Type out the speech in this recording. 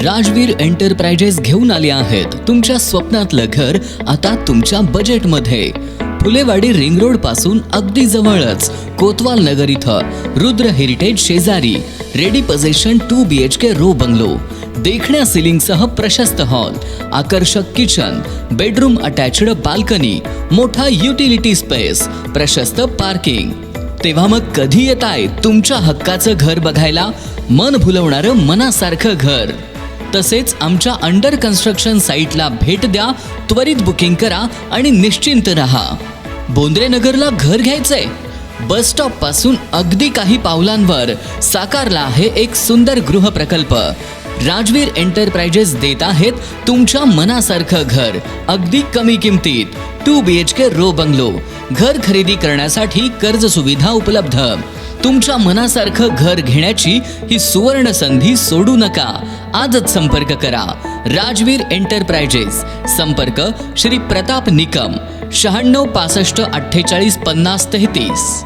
Rajveer enterprises घेऊन आले आहेत तुमच्या स्वप्नातलं घर आता तुमच्या बजेटमध्ये। फुलेवाडी रिंग रोड पासून अगदी जवळच कोतवाल नगर इथं रुद्र हेरिटेज शेजारी ready position 2 BHK row bungalow, देखण्या सिलिंगसह प्रशस्त हॉल, आकर्षक किचन, बेडरूम अटॅच्ड बाल्कनी, मोठा युटिलिटी स्पेस, प्रशस्त पार्किंग। तेव्हा मग कधी येताय तुमच्या हक्काचं घर बघायला? मन भुलवणारं मनासारखं घर। तसेच आमच्या अंडर कन्स्ट्रक्शन साईटला भेट द्या, त्वरित बुकिंग करा आणि निश्चिंत रहा। बोंद्रे नगरला घर घ्यायचंय? बस स्टॉप पासून अगदी काही पावलांवर साकारला आहे एक सुंदर गृह प्रकल्प। राजवीर एंटरप्राइजेस देत आहेत तुमच्या मनासारखं घर अगदी कमी किमतीत। 2 BHK रो बंगलो। घर खरेदी करण्यासाठी कर्ज सुविधा उपलब्ध। तुमच्या मनासारखं घर घेण्याची ही सुवर्ण संधी सोडू नका। आजच संपर्क करा राजवीर एंटरप्राइजेस। संपर्क श्री प्रताप निकम 96 65 48 50 33।